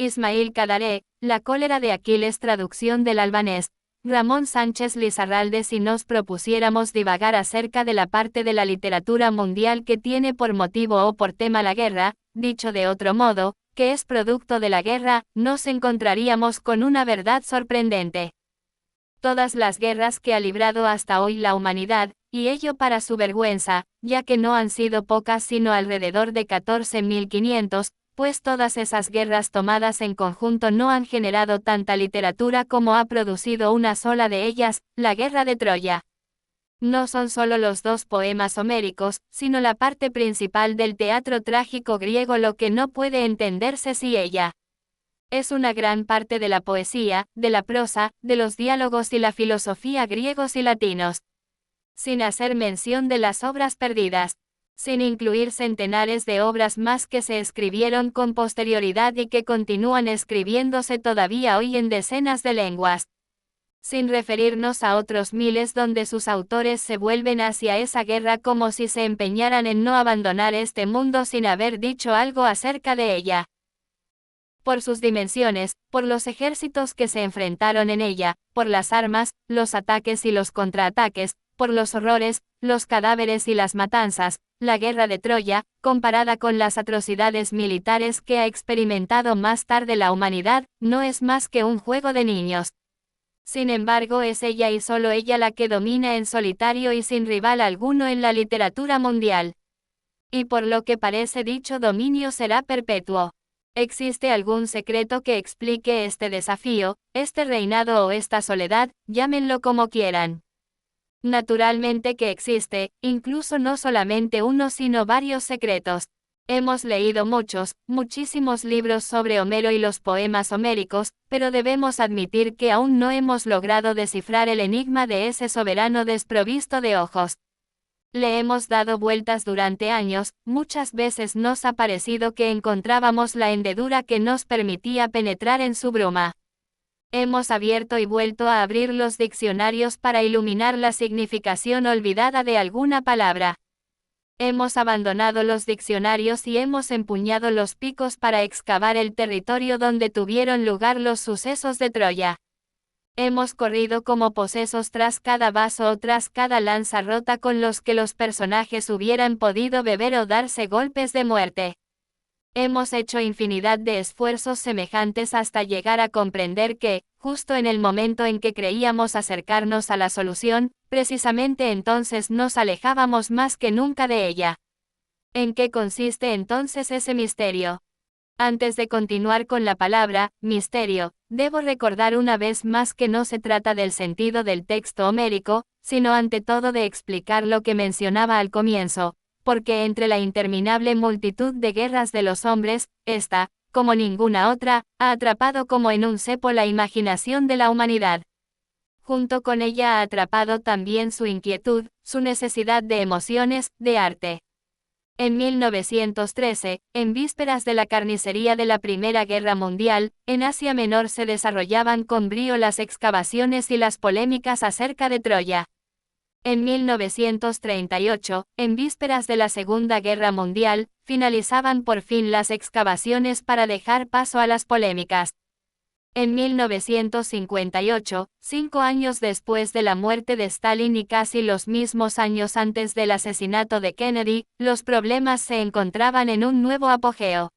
Ismail Cadaré, La cólera de Aquiles, traducción del albanés, Ramón Sánchez Lizarralde. Si nos propusiéramos divagar acerca de la parte de la literatura mundial que tiene por motivo o por tema la guerra, dicho de otro modo, que es producto de la guerra, nos encontraríamos con una verdad sorprendente. Todas las guerras que ha librado hasta hoy la humanidad, y ello para su vergüenza, ya que no han sido pocas sino alrededor de 14.500, pues todas esas guerras tomadas en conjunto no han generado tanta literatura como ha producido una sola de ellas, la Guerra de Troya. No son solo los dos poemas homéricos, sino la parte principal del teatro trágico griego lo que no puede entenderse si ella es una gran parte de la poesía, de la prosa, de los diálogos y la filosofía griegos y latinos. Sin hacer mención de las obras perdidas. Sin incluir centenares de obras más que se escribieron con posterioridad y que continúan escribiéndose todavía hoy en decenas de lenguas. Sin referirnos a otros miles donde sus autores se vuelven hacia esa guerra como si se empeñaran en no abandonar este mundo sin haber dicho algo acerca de ella. Por sus dimensiones, por los ejércitos que se enfrentaron en ella, por las armas, los ataques y los contraataques, por los horrores, los cadáveres y las matanzas, la guerra de Troya, comparada con las atrocidades militares que ha experimentado más tarde la humanidad, no es más que un juego de niños. Sin embargo, es ella y solo ella la que domina en solitario y sin rival alguno en la literatura mundial. Y por lo que parece dicho dominio será perpetuo. ¿Existe algún secreto que explique este desafío, este reinado o esta soledad? Llámenlo como quieran. Naturalmente que existe, incluso no solamente uno sino varios secretos. Hemos leído muchísimos libros sobre Homero y los poemas homéricos, pero debemos admitir que aún no hemos logrado descifrar el enigma de ese soberano desprovisto de ojos. Le hemos dado vueltas durante años, muchas veces nos ha parecido que encontrábamos la hendedura que nos permitía penetrar en su bruma. Hemos abierto y vuelto a abrir los diccionarios para iluminar la significación olvidada de alguna palabra. Hemos abandonado los diccionarios y hemos empuñado los picos para excavar el territorio donde tuvieron lugar los sucesos de Troya. Hemos corrido como posesos tras cada vaso o tras cada lanza rota con los que los personajes hubieran podido beber o darse golpes de muerte. Hemos hecho infinidad de esfuerzos semejantes hasta llegar a comprender que, justo en el momento en que creíamos acercarnos a la solución, precisamente entonces nos alejábamos más que nunca de ella. ¿En qué consiste entonces ese misterio? Antes de continuar con la palabra, misterio, debo recordar una vez más que no se trata del sentido del texto homérico, sino ante todo de explicar lo que mencionaba al comienzo, porque entre la interminable multitud de guerras de los hombres, esta, como ninguna otra, ha atrapado como en un cepo la imaginación de la humanidad. Junto con ella ha atrapado también su inquietud, su necesidad de emociones, de arte. En 1913, en vísperas de la carnicería de la Primera Guerra Mundial, en Asia Menor se desarrollaban con brío las excavaciones y las polémicas acerca de Troya. En 1938, en vísperas de la Segunda Guerra Mundial, finalizaban por fin las excavaciones para dejar paso a las polémicas. En 1958, 5 años después de la muerte de Stalin y casi los mismos años antes del asesinato de Kennedy, los problemas se encontraban en un nuevo apogeo.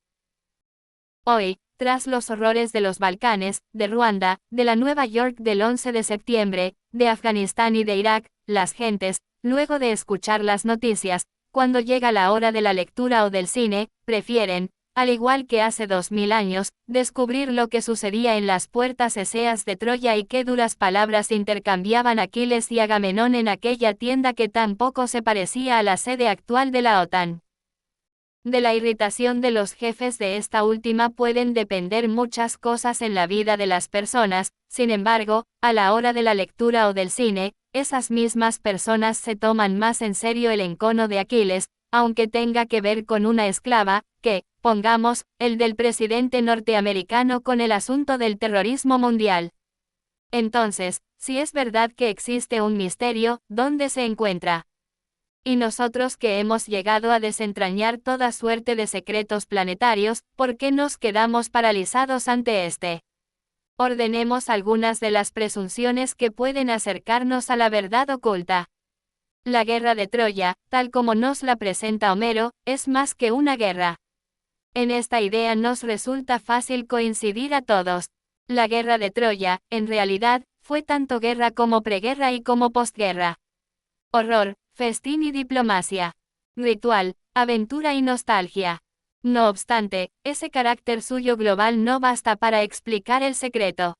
Hoy, tras los horrores de los Balcanes, de Ruanda, de la Nueva York del 11 de septiembre, de Afganistán y de Irak, las gentes, luego de escuchar las noticias, cuando llega la hora de la lectura o del cine, prefieren, al igual que hace 2000 años, descubrir lo que sucedía en las puertas eseas de Troya y qué duras palabras intercambiaban Aquiles y Agamenón en aquella tienda que tan poco se parecía a la sede actual de la OTAN. De la irritación de los jefes de esta última pueden depender muchas cosas en la vida de las personas, sin embargo, a la hora de la lectura o del cine, esas mismas personas se toman más en serio el encono de Aquiles, aunque tenga que ver con una esclava, que, pongamos, el del presidente norteamericano con el asunto del terrorismo mundial. Entonces, si es verdad que existe un misterio, ¿dónde se encuentra? Y nosotros que hemos llegado a desentrañar toda suerte de secretos planetarios, ¿por qué nos quedamos paralizados ante este? Ordenemos algunas de las presunciones que pueden acercarnos a la verdad oculta. La guerra de Troya, tal como nos la presenta Homero, es más que una guerra. En esta idea nos resulta fácil coincidir a todos. La guerra de Troya, en realidad, fue tanto guerra como preguerra y como postguerra. Horror, festín y diplomacia. Ritual, aventura y nostalgia. No obstante, ese carácter suyo global no basta para explicar el secreto.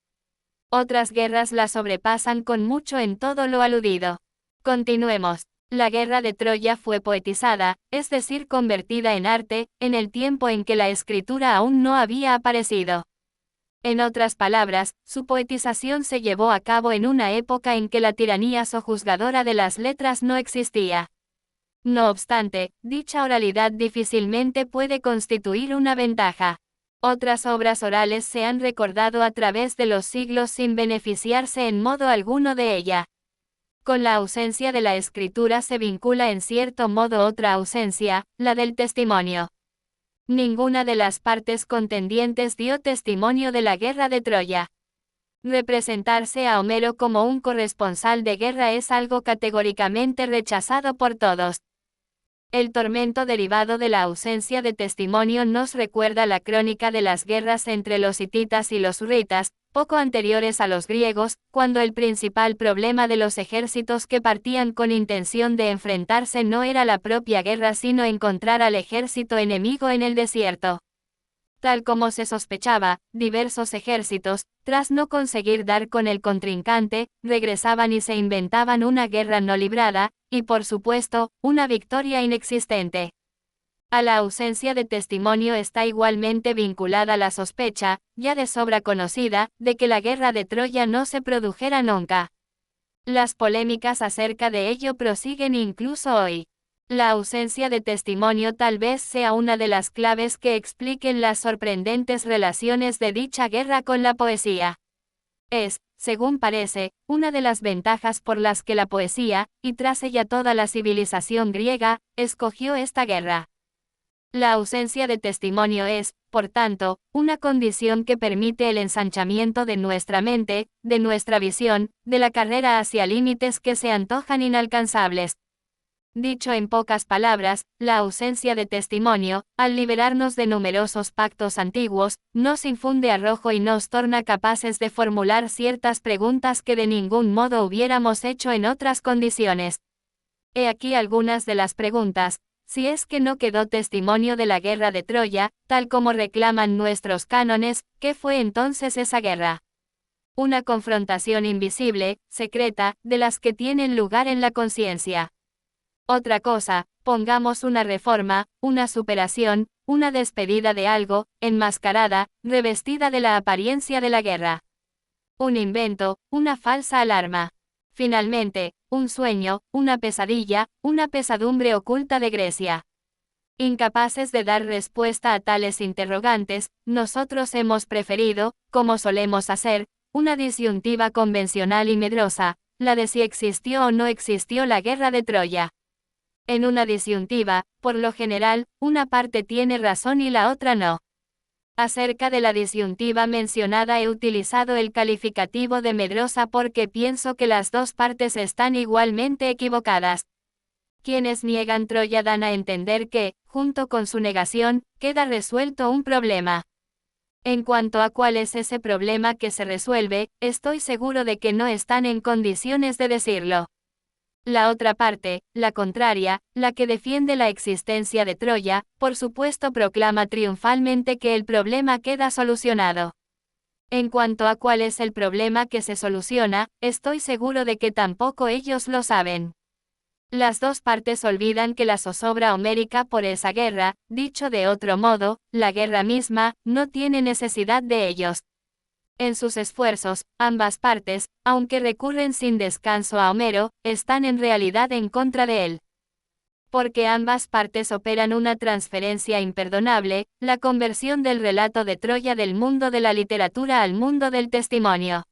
Otras guerras la sobrepasan con mucho en todo lo aludido. Continuemos. La guerra de Troya fue poetizada, es decir, convertida en arte, en el tiempo en que la escritura aún no había aparecido. En otras palabras, su poetización se llevó a cabo en una época en que la tiranía sojuzgadora de las letras no existía. No obstante, dicha oralidad difícilmente puede constituir una ventaja. Otras obras orales se han recordado a través de los siglos sin beneficiarse en modo alguno de ella. Con la ausencia de la escritura se vincula en cierto modo otra ausencia, la del testimonio. Ninguna de las partes contendientes dio testimonio de la guerra de Troya. Representarse a Homero como un corresponsal de guerra es algo categóricamente rechazado por todos. El tormento derivado de la ausencia de testimonio nos recuerda la crónica de las guerras entre los hititas y los hurritas, poco anteriores a los griegos, cuando el principal problema de los ejércitos que partían con intención de enfrentarse no era la propia guerra sino encontrar al ejército enemigo en el desierto. Tal como se sospechaba, diversos ejércitos, tras no conseguir dar con el contrincante, regresaban y se inventaban una guerra no librada, y por supuesto, una victoria inexistente. A la ausencia de testimonio está igualmente vinculada la sospecha, ya de sobra conocida, de que la guerra de Troya no se produjera nunca. Las polémicas acerca de ello prosiguen incluso hoy. La ausencia de testimonio tal vez sea una de las claves que expliquen las sorprendentes relaciones de dicha guerra con la poesía. Es, según parece, una de las ventajas por las que la poesía, y tras ella toda la civilización griega, escogió esta guerra. La ausencia de testimonio es, por tanto, una condición que permite el ensanchamiento de nuestra mente, de nuestra visión, de la carrera hacia límites que se antojan inalcanzables. Dicho en pocas palabras, la ausencia de testimonio, al liberarnos de numerosos pactos antiguos, nos infunde arrojo y nos torna capaces de formular ciertas preguntas que de ningún modo hubiéramos hecho en otras condiciones. He aquí algunas de las preguntas. Si es que no quedó testimonio de la guerra de Troya, tal como reclaman nuestros cánones, ¿qué fue entonces esa guerra? Una confrontación invisible, secreta, de las que tienen lugar en la conciencia. Otra cosa, pongamos una reforma, una superación, una despedida de algo, enmascarada, revestida de la apariencia de la guerra. Un invento, una falsa alarma. Finalmente, un sueño, una pesadilla, una pesadumbre oculta de Grecia. Incapaces de dar respuesta a tales interrogantes, nosotros hemos preferido, como solemos hacer, una disyuntiva convencional y medrosa, la de si existió o no existió la guerra de Troya. En una disyuntiva, por lo general, una parte tiene razón y la otra no. Acerca de la disyuntiva mencionada he utilizado el calificativo de medrosa porque pienso que las dos partes están igualmente equivocadas. Quienes niegan Troya dan a entender que, junto con su negación, queda resuelto un problema. En cuanto a cuál es ese problema que se resuelve, estoy seguro de que no están en condiciones de decirlo. La otra parte, la contraria, la que defiende la existencia de Troya, por supuesto proclama triunfalmente que el problema queda solucionado. En cuanto a cuál es el problema que se soluciona, estoy seguro de que tampoco ellos lo saben. Las dos partes olvidan que la zozobra homérica por esa guerra, dicho de otro modo, la guerra misma, no tiene necesidad de ellos. En sus esfuerzos, ambas partes, aunque recurren sin descanso a Homero, están en realidad en contra de él. Porque ambas partes operan una transferencia imperdonable, la conversión del relato de Troya del mundo de la literatura al mundo del testimonio.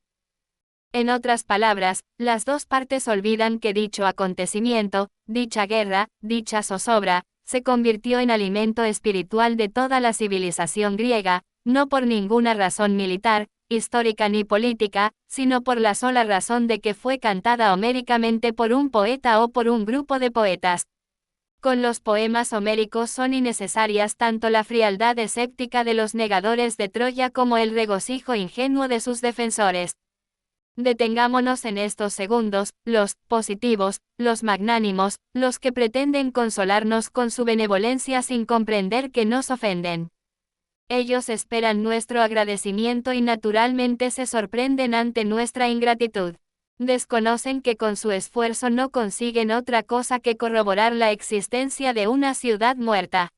En otras palabras, las dos partes olvidan que dicho acontecimiento, dicha guerra, dicha zozobra, se convirtió en alimento espiritual de toda la civilización griega, no por ninguna razón militar, histórica ni política, sino por la sola razón de que fue cantada homéricamente por un poeta o por un grupo de poetas. Con los poemas homéricos son innecesarias tanto la frialdad escéptica de los negadores de Troya como el regocijo ingenuo de sus defensores. Detengámonos en estos segundos, los positivos, los magnánimos, los que pretenden consolarnos con su benevolencia sin comprender que nos ofenden. Ellos esperan nuestro agradecimiento y naturalmente se sorprenden ante nuestra ingratitud. Desconocen que con su esfuerzo no consiguen otra cosa que corroborar la existencia de una ciudad muerta.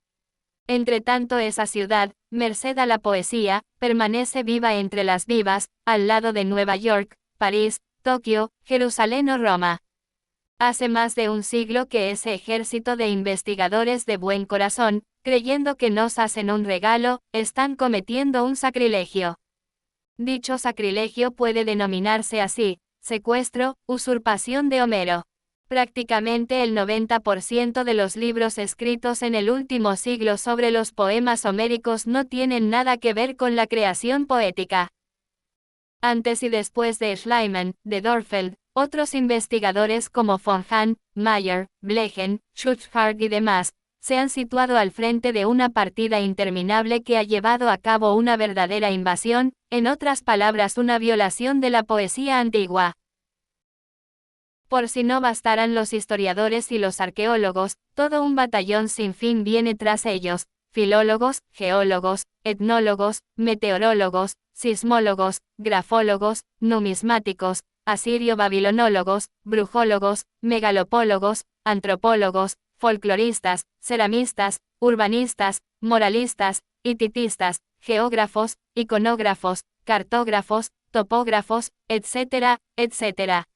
Entretanto esa ciudad, merced a la poesía, permanece viva entre las vivas, al lado de Nueva York, París, Tokio, Jerusalén o Roma. Hace más de un siglo que ese ejército de investigadores de buen corazón, creyendo que nos hacen un regalo, están cometiendo un sacrilegio. Dicho sacrilegio puede denominarse así: secuestro, usurpación de Homero. Prácticamente el 90% de los libros escritos en el último siglo sobre los poemas homéricos no tienen nada que ver con la creación poética. Antes y después de Schliemann, de Dörfeld, otros investigadores como von Hahn, Mayer, Blegen, Schutzhard y demás, se han situado al frente de una partida interminable que ha llevado a cabo una verdadera invasión, en otras palabras una violación de la poesía antigua. Por si no bastaran los historiadores y los arqueólogos, todo un batallón sin fin viene tras ellos: filólogos, geólogos, etnólogos, meteorólogos, sismólogos, grafólogos, numismáticos, asirio-babilonólogos, brujólogos, megalopólogos, antropólogos, folcloristas, ceramistas, urbanistas, moralistas, hititistas, geógrafos, iconógrafos, cartógrafos, topógrafos, etcétera, etcétera.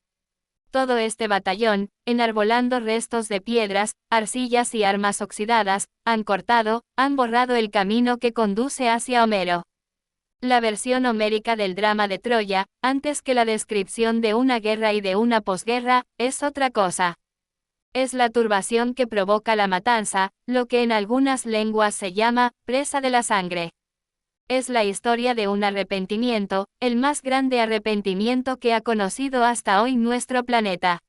Todo este batallón, enarbolando restos de piedras, arcillas y armas oxidadas, han cortado, han borrado el camino que conduce hacia Homero. La versión homérica del drama de Troya, antes que la descripción de una guerra y de una posguerra, es otra cosa. Es la turbación que provoca la matanza, lo que en algunas lenguas se llama presa de la sangre. Es la historia de un arrepentimiento, el más grande arrepentimiento que ha conocido hasta hoy nuestro planeta.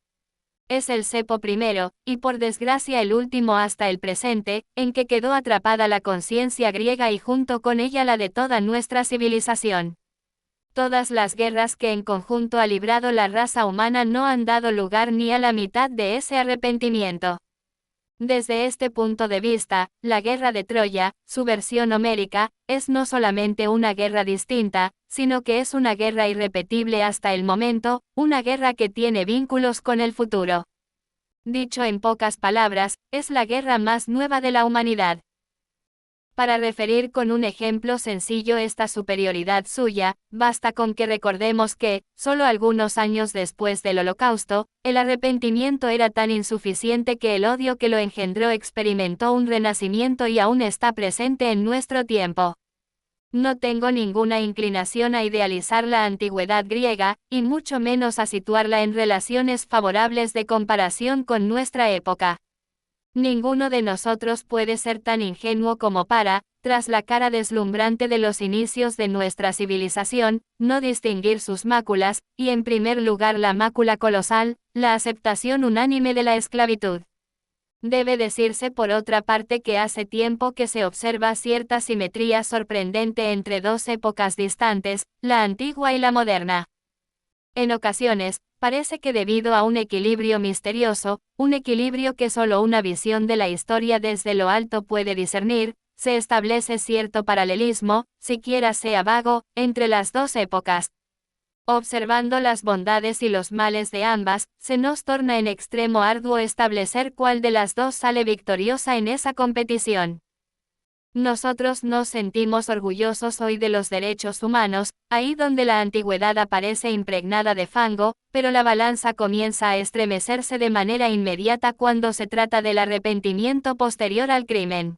Es el cepo primero, y por desgracia el último hasta el presente, en que quedó atrapada la conciencia griega y junto con ella la de toda nuestra civilización. Todas las guerras que en conjunto ha librado la raza humana no han dado lugar ni a la mitad de ese arrepentimiento. Desde este punto de vista, la guerra de Troya, su versión homérica, es no solamente una guerra distinta, sino que es una guerra irrepetible hasta el momento, una guerra que tiene vínculos con el futuro. Dicho en pocas palabras, es la guerra más nueva de la humanidad. Para referir con un ejemplo sencillo esta superioridad suya, basta con que recordemos que, solo algunos años después del Holocausto, el arrepentimiento era tan insuficiente que el odio que lo engendró experimentó un renacimiento y aún está presente en nuestro tiempo. No tengo ninguna inclinación a idealizar la antigüedad griega, y mucho menos a situarla en relaciones favorables de comparación con nuestra época. Ninguno de nosotros puede ser tan ingenuo como para, tras la cara deslumbrante de los inicios de nuestra civilización, no distinguir sus máculas, y en primer lugar la mácula colosal, la aceptación unánime de la esclavitud. Debe decirse por otra parte que hace tiempo que se observa cierta simetría sorprendente entre dos épocas distantes, la antigua y la moderna. En ocasiones, parece que debido a un equilibrio misterioso, un equilibrio que solo una visión de la historia desde lo alto puede discernir, se establece cierto paralelismo, siquiera sea vago, entre las dos épocas. Observando las bondades y los males de ambas, se nos torna en extremo arduo establecer cuál de las dos sale victoriosa en esa competición. Nosotros nos sentimos orgullosos hoy de los derechos humanos, ahí donde la antigüedad aparece impregnada de fango, pero la balanza comienza a estremecerse de manera inmediata cuando se trata del arrepentimiento posterior al crimen.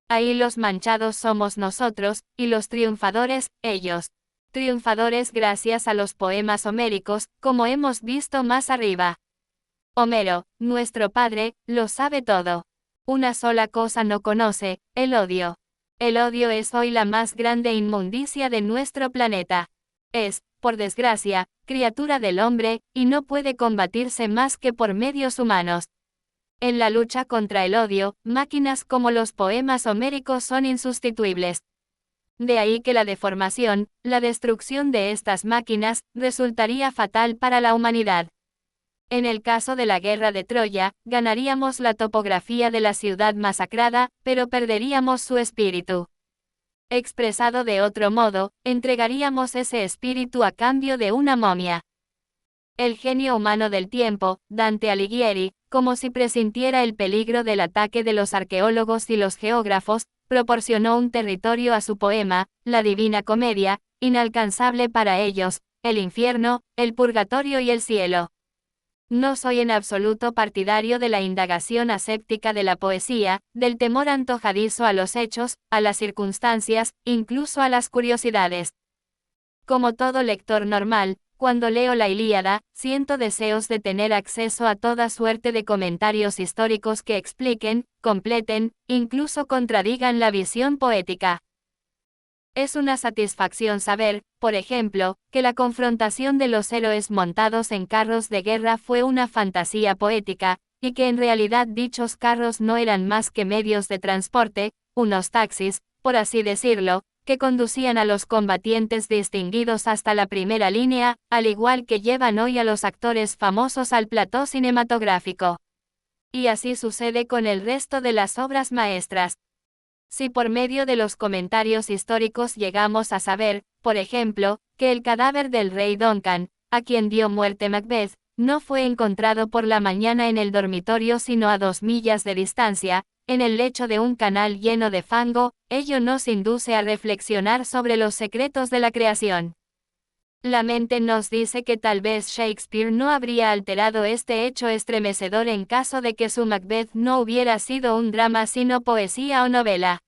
Ahí los manchados somos nosotros, y los triunfadores, ellos. triunfadores gracias a los poemas homéricos, como hemos visto más arriba. Homero, nuestro padre, lo sabe todo. Una sola cosa no conoce, el odio. El odio es hoy la más grande inmundicia de nuestro planeta. Es, por desgracia, criatura del hombre, y no puede combatirse más que por medios humanos. En la lucha contra el odio, máquinas como los poemas homéricos son insustituibles. De ahí que la deformación, la destrucción de estas máquinas, resultaría fatal para la humanidad. En el caso de la guerra de Troya, ganaríamos la topografía de la ciudad masacrada, pero perderíamos su espíritu. Expresado de otro modo, entregaríamos ese espíritu a cambio de una momia. El genio humano del tiempo, Dante Alighieri, como si presintiera el peligro del ataque de los arqueólogos y los geógrafos, proporcionó un territorio a su poema, la Divina Comedia, inalcanzable para ellos, el infierno, el purgatorio y el cielo. No soy en absoluto partidario de la indagación aséptica de la poesía, del temor antojadizo a los hechos, a las circunstancias, incluso a las curiosidades. Como todo lector normal, cuando leo la Ilíada, siento deseos de tener acceso a toda suerte de comentarios históricos que expliquen, completen, incluso contradigan la visión poética. Es una satisfacción saber, por ejemplo, que la confrontación de los héroes montados en carros de guerra fue una fantasía poética, y que en realidad dichos carros no eran más que medios de transporte, unos taxis, por así decirlo, que conducían a los combatientes distinguidos hasta la primera línea, al igual que llevan hoy a los actores famosos al plató cinematográfico. Y así sucede con el resto de las obras maestras. Si por medio de los comentarios históricos llegamos a saber, por ejemplo, que el cadáver del rey Duncan, a quien dio muerte Macbeth, no fue encontrado por la mañana en el dormitorio sino a 2 millas de distancia, en el lecho de un canal lleno de fango, ello nos induce a reflexionar sobre los secretos de la creación. La mente nos dice que tal vez Shakespeare no habría alterado este hecho estremecedor en caso de que su Macbeth no hubiera sido un drama sino poesía o novela.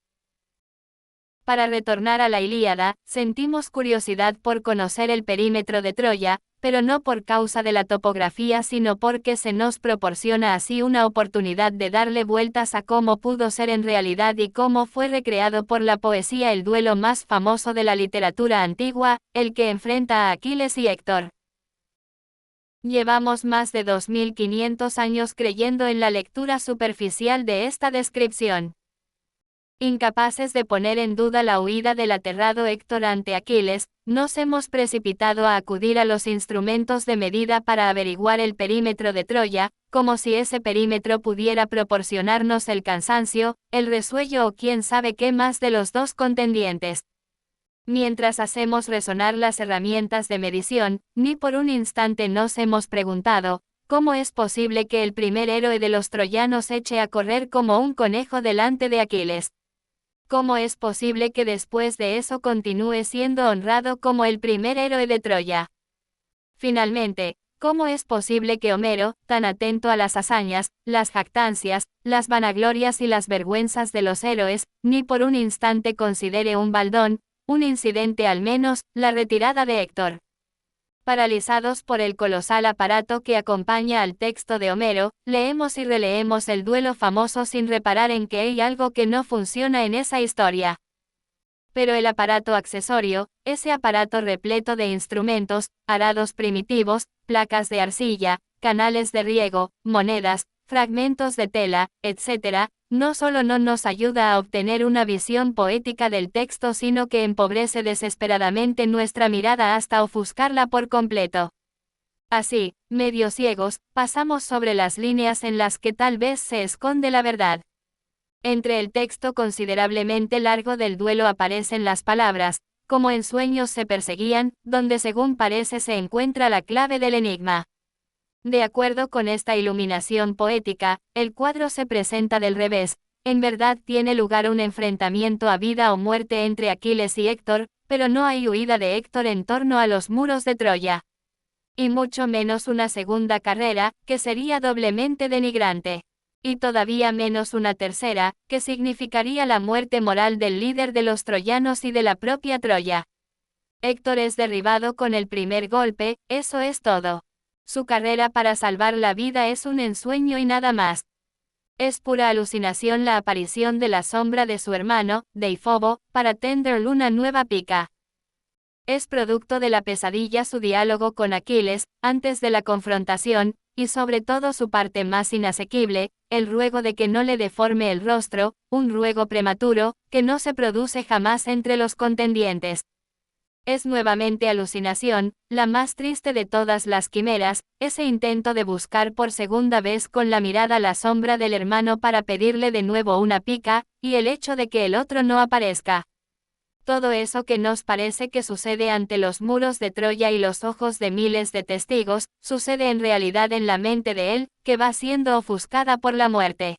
Para retornar a la Ilíada, sentimos curiosidad por conocer el perímetro de Troya, pero no por causa de la topografía sino porque se nos proporciona así una oportunidad de darle vueltas a cómo pudo ser en realidad y cómo fue recreado por la poesía el duelo más famoso de la literatura antigua, el que enfrenta a Aquiles y Héctor. Llevamos más de 2500 años creyendo en la lectura superficial de esta descripción. Incapaces de poner en duda la huida del aterrado Héctor ante Aquiles, nos hemos precipitado a acudir a los instrumentos de medida para averiguar el perímetro de Troya, como si ese perímetro pudiera proporcionarnos el cansancio, el resuello o quién sabe qué más de los dos contendientes. Mientras hacemos resonar las herramientas de medición, ni por un instante nos hemos preguntado, ¿cómo es posible que el primer héroe de los troyanos eche a correr como un conejo delante de Aquiles? ¿Cómo es posible que después de eso continúe siendo honrado como el primer héroe de Troya? Finalmente, ¿cómo es posible que Homero, tan atento a las hazañas, las jactancias, las vanaglorias y las vergüenzas de los héroes, ni por un instante considere un baldón, un incidente al menos, la retirada de Héctor? Paralizados por el colosal aparato que acompaña al texto de Homero, leemos y releemos el duelo famoso sin reparar en que hay algo que no funciona en esa historia. Pero el aparato accesorio, ese aparato repleto de instrumentos, arados primitivos, placas de arcilla, canales de riego, monedas, fragmentos de tela, etc., no solo no nos ayuda a obtener una visión poética del texto sino que empobrece desesperadamente nuestra mirada hasta ofuscarla por completo. Así, medio ciegos, pasamos sobre las líneas en las que tal vez se esconde la verdad. Entre el texto considerablemente largo del duelo aparecen las palabras, como en sueños se perseguían, donde según parece se encuentra la clave del enigma. De acuerdo con esta iluminación poética, el cuadro se presenta del revés. En verdad tiene lugar un enfrentamiento a vida o muerte entre Aquiles y Héctor, pero no hay huida de Héctor en torno a los muros de Troya. Y mucho menos una segunda carrera, que sería doblemente denigrante. Y todavía menos una tercera, que significaría la muerte moral del líder de los troyanos y de la propia Troya. Héctor es derribado con el primer golpe, eso es todo. Su carrera para salvar la vida es un ensueño y nada más. Es pura alucinación la aparición de la sombra de su hermano, Deifobo, para tenderle una nueva pica. Es producto de la pesadilla su diálogo con Aquiles, antes de la confrontación, y sobre todo su parte más inasequible, el ruego de que no le deforme el rostro, un ruego prematuro, que no se produce jamás entre los contendientes. Es nuevamente alucinación, la más triste de todas las quimeras, ese intento de buscar por segunda vez con la mirada la sombra del hermano para pedirle de nuevo una pica, y el hecho de que el otro no aparezca. Todo eso que nos parece que sucede ante los muros de Troya y los ojos de miles de testigos, sucede en realidad en la mente de él, que va siendo ofuscada por la muerte.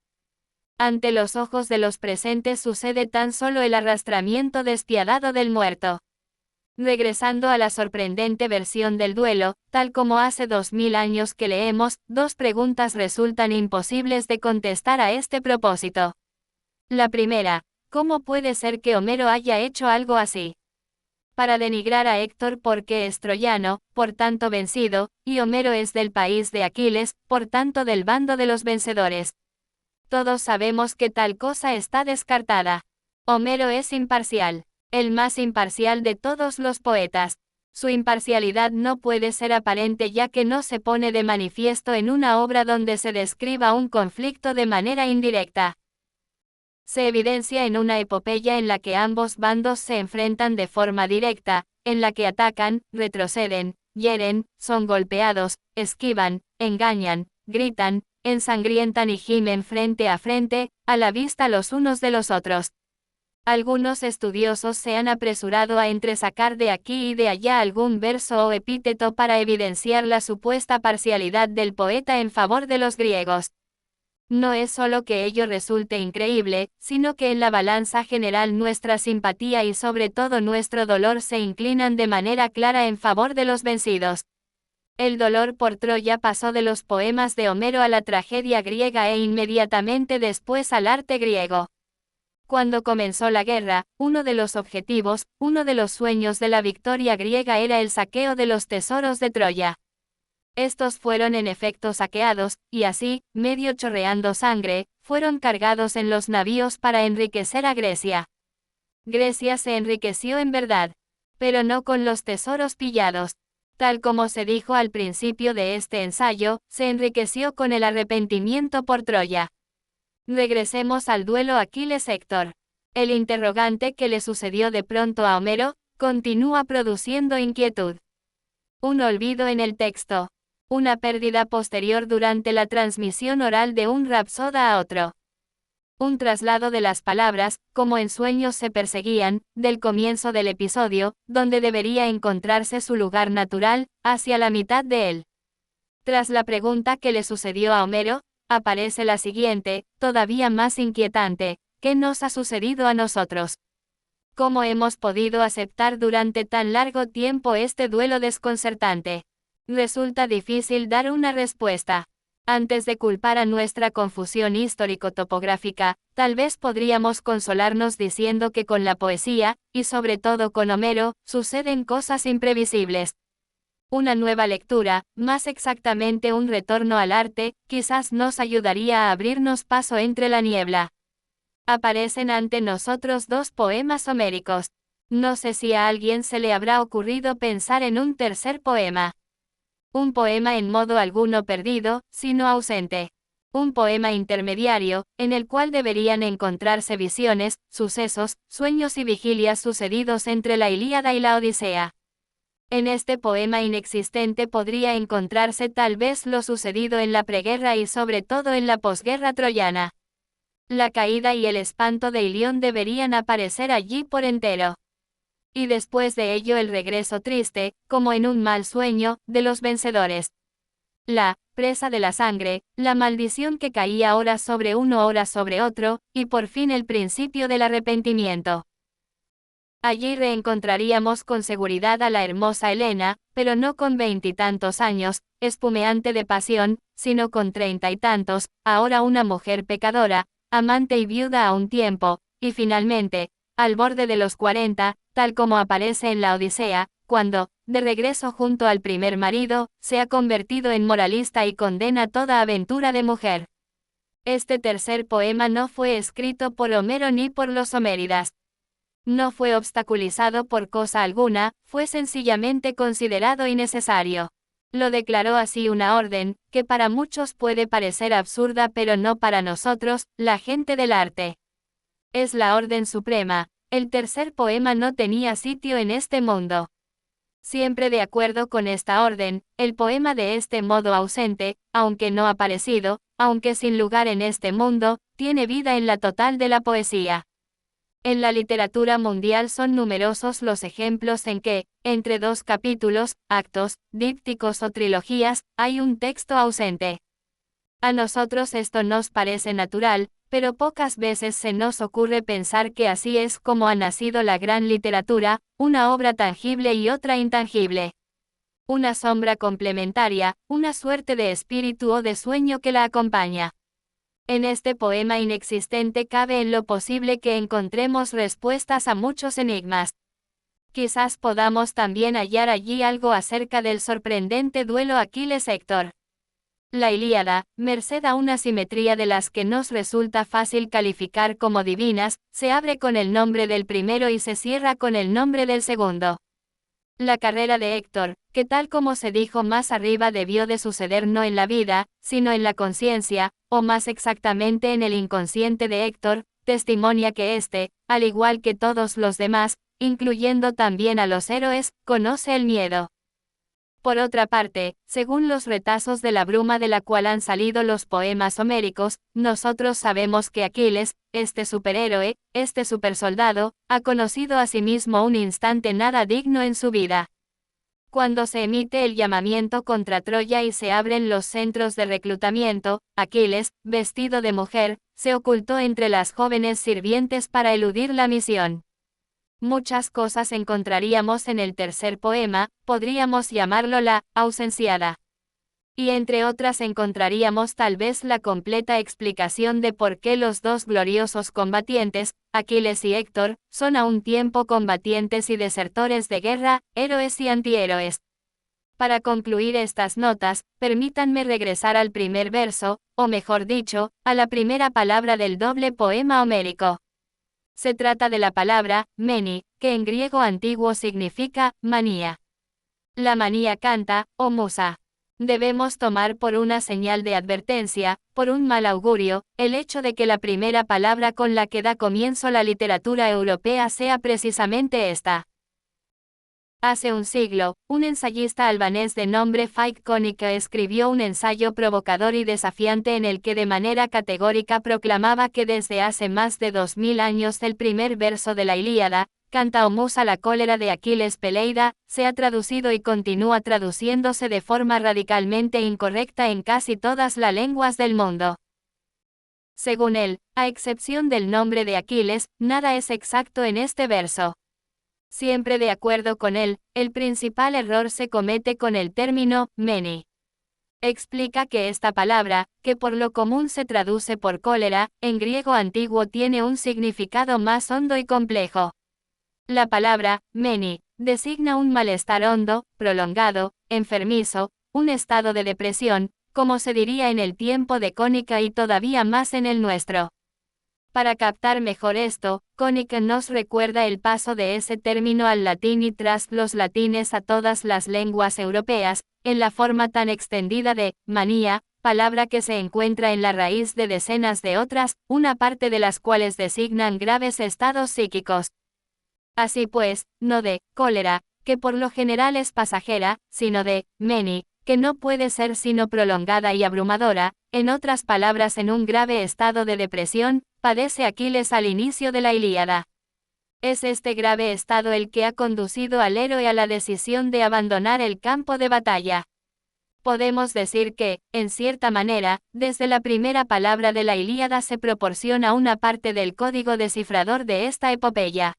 Ante los ojos de los presentes sucede tan solo el arrastramiento despiadado del muerto. Regresando a la sorprendente versión del duelo, tal como hace 2000 años que leemos, dos preguntas resultan imposibles de contestar a este propósito. La primera, ¿cómo puede ser que Homero haya hecho algo así? Para denigrar a Héctor porque es troyano, por tanto vencido, y Homero es del país de Aquiles, por tanto del bando de los vencedores. Todos sabemos que tal cosa está descartada. Homero es imparcial. El más imparcial de todos los poetas. Su imparcialidad no puede ser aparente ya que no se pone de manifiesto en una obra donde se describa un conflicto de manera indirecta. Se evidencia en una epopeya en la que ambos bandos se enfrentan de forma directa, en la que atacan, retroceden, hieren, son golpeados, esquivan, engañan, gritan, ensangrientan y gimen frente, a la vista los unos de los otros. Algunos estudiosos se han apresurado a entresacar de aquí y de allá algún verso o epíteto para evidenciar la supuesta parcialidad del poeta en favor de los griegos. No es solo que ello resulte increíble, sino que en la balanza general nuestra simpatía y sobre todo nuestro dolor se inclinan de manera clara en favor de los vencidos. El dolor por Troya pasó de los poemas de Homero a la tragedia griega e inmediatamente después al arte griego. Cuando comenzó la guerra, uno de los objetivos, uno de los sueños de la victoria griega era el saqueo de los tesoros de Troya. Estos fueron en efecto saqueados, y así, medio chorreando sangre, fueron cargados en los navíos para enriquecer a Grecia. Grecia se enriqueció en verdad, pero no con los tesoros pillados. Tal como se dijo al principio de este ensayo, se enriqueció con el arrepentimiento por Troya. Regresemos al duelo Aquiles-Héctor. El interrogante que le sucedió de pronto a Homero, continúa produciendo inquietud. Un olvido en el texto. Una pérdida posterior durante la transmisión oral de un rapsoda a otro. Un traslado de las palabras, como en sueños se perseguían, del comienzo del episodio, donde debería encontrarse su lugar natural, hacia la mitad de él. Tras la pregunta que le sucedió a Homero, aparece la siguiente, todavía más inquietante: ¿qué nos ha sucedido a nosotros? ¿Cómo hemos podido aceptar durante tan largo tiempo este duelo desconcertante? Resulta difícil dar una respuesta. Antes de culpar a nuestra confusión histórico-topográfica, tal vez podríamos consolarnos diciendo que con la poesía, y sobre todo con Homero, suceden cosas imprevisibles. Una nueva lectura, más exactamente un retorno al arte, quizás nos ayudaría a abrirnos paso entre la niebla. Aparecen ante nosotros dos poemas homéricos. No sé si a alguien se le habrá ocurrido pensar en un tercer poema. Un poema en modo alguno perdido, sino ausente. Un poema intermediario, en el cual deberían encontrarse visiones, sucesos, sueños y vigilias sucedidos entre la Ilíada y la Odisea. En este poema inexistente podría encontrarse tal vez lo sucedido en la preguerra y sobre todo en la posguerra troyana. La caída y el espanto de Ilión deberían aparecer allí por entero. Y después de ello el regreso triste, como en un mal sueño, de los vencedores. La presa de la sangre, la maldición que caía hora sobre uno, hora sobre otro, y por fin el principio del arrepentimiento. Allí reencontraríamos con seguridad a la hermosa Helena, pero no con 20 y tantos años, espumeante de pasión, sino con 30 y tantos, ahora una mujer pecadora, amante y viuda a un tiempo, y finalmente, al borde de los 40, tal como aparece en la Odisea, cuando, de regreso junto al primer marido, se ha convertido en moralista y condena toda aventura de mujer. Este tercer poema no fue escrito por Homero ni por los homéridas. No fue obstaculizado por cosa alguna, fue sencillamente considerado innecesario. Lo declaró así una orden, que para muchos puede parecer absurda pero no para nosotros, la gente del arte. Es la orden suprema. El tercer poema no tenía sitio en este mundo. Siempre de acuerdo con esta orden, el poema de este modo ausente, aunque no aparecido, aunque sin lugar en este mundo, tiene vida en la total de la poesía. En la literatura mundial son numerosos los ejemplos en que, entre dos capítulos, actos, dípticos o trilogías, hay un texto ausente. A nosotros esto nos parece natural, pero pocas veces se nos ocurre pensar que así es como ha nacido la gran literatura, una obra tangible y otra intangible. Una sombra complementaria, una suerte de espíritu o de sueño que la acompaña. En este poema inexistente cabe en lo posible que encontremos respuestas a muchos enigmas. Quizás podamos también hallar allí algo acerca del sorprendente duelo Aquiles-Héctor. La Ilíada, merced a una simetría de las que nos resulta fácil calificar como divinas, se abre con el nombre del primero y se cierra con el nombre del segundo. La carrera de Héctor, que tal como se dijo más arriba debió de suceder no en la vida, sino en la conciencia, o más exactamente en el inconsciente de Héctor, testimonia que éste, al igual que todos los demás, incluyendo también a los héroes, conoce el miedo. Por otra parte, según los retazos de la bruma de la cual han salido los poemas homéricos, nosotros sabemos que Aquiles, este superhéroe, este supersoldado, ha conocido a sí mismo un instante nada digno en su vida. Cuando se emite el llamamiento contra Troya y se abren los centros de reclutamiento, Aquiles, vestido de mujer, se ocultó entre las jóvenes sirvientes para eludir la misión. Muchas cosas encontraríamos en el tercer poema, podríamos llamarlo la ausenciada. Y entre otras encontraríamos tal vez la completa explicación de por qué los dos gloriosos combatientes, Aquiles y Héctor, son a un tiempo combatientes y desertores de guerra, héroes y antihéroes. Para concluir estas notas, permítanme regresar al primer verso, o mejor dicho, a la primera palabra del doble poema homérico. Se trata de la palabra, meni, que en griego antiguo significa, manía. La manía canta, o musa. Debemos tomar por una señal de advertencia, por un mal augurio, el hecho de que la primera palabra con la que da comienzo la literatura europea sea precisamente esta. Hace un siglo, un ensayista albanés de nombre Feik Konica escribió un ensayo provocador y desafiante en el que de manera categórica proclamaba que desde hace más de 2000 años el primer verso de la Ilíada, canta o musa la cólera de Aquiles Peleida, se ha traducido y continúa traduciéndose de forma radicalmente incorrecta en casi todas las lenguas del mundo. Según él, a excepción del nombre de Aquiles, nada es exacto en este verso. Siempre de acuerdo con él, el principal error se comete con el término meni. Explica que esta palabra, que por lo común se traduce por cólera, en griego antiguo tiene un significado más hondo y complejo. La palabra meni designa un malestar hondo, prolongado, enfermizo, un estado de depresión, como se diría en el tiempo de Konica y todavía más en el nuestro. Para captar mejor esto, Konica nos recuerda el paso de ese término al latín y tras los latines a todas las lenguas europeas, en la forma tan extendida de manía, palabra que se encuentra en la raíz de decenas de otras, una parte de las cuales designan graves estados psíquicos. Así pues, no de cólera, que por lo general es pasajera, sino de meni, que no puede ser sino prolongada y abrumadora, en otras palabras en un grave estado de depresión, padece Aquiles al inicio de la Ilíada. Es este grave estado el que ha conducido al héroe a la decisión de abandonar el campo de batalla. Podemos decir que, en cierta manera, desde la primera palabra de la Ilíada se proporciona una parte del código descifrador de esta epopeya.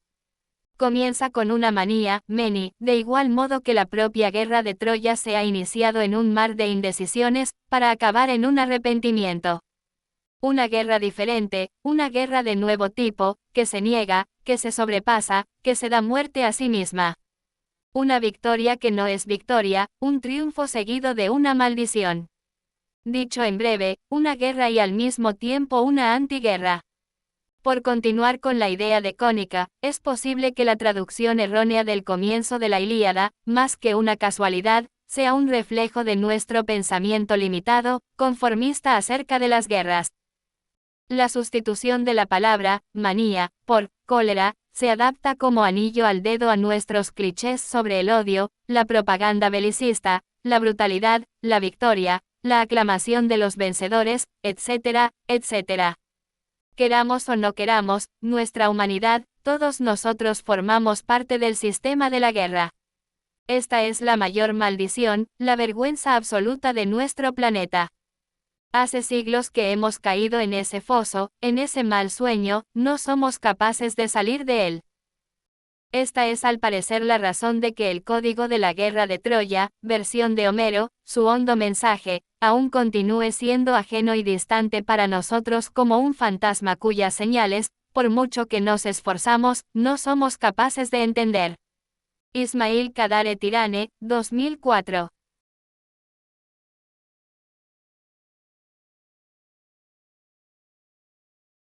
Comienza con una manía, meni, de igual modo que la propia guerra de Troya se ha iniciado en un mar de indecisiones, para acabar en un arrepentimiento. Una guerra diferente, una guerra de nuevo tipo, que se niega, que se sobrepasa, que se da muerte a sí misma. Una victoria que no es victoria, un triunfo seguido de una maldición. Dicho en breve, una guerra y al mismo tiempo una antiguerra. Por continuar con la idea de Cónica, es posible que la traducción errónea del comienzo de la Ilíada, más que una casualidad, sea un reflejo de nuestro pensamiento limitado, conformista acerca de las guerras. La sustitución de la palabra, manía, por, cólera, se adapta como anillo al dedo a nuestros clichés sobre el odio, la propaganda belicista, la brutalidad, la victoria, la aclamación de los vencedores, etcétera, etcétera. Queramos o no queramos, nuestra humanidad, todos nosotros formamos parte del sistema de la guerra. Esta es la mayor maldición, la vergüenza absoluta de nuestro planeta. Hace siglos que hemos caído en ese foso, en ese mal sueño, no somos capaces de salir de él. Esta es al parecer la razón de que el código de la guerra de Troya, versión de Homero, su hondo mensaje, aún continúe siendo ajeno y distante para nosotros como un fantasma cuyas señales, por mucho que nos esforzamos, no somos capaces de entender. Ismail Kadare Tirane, 2004.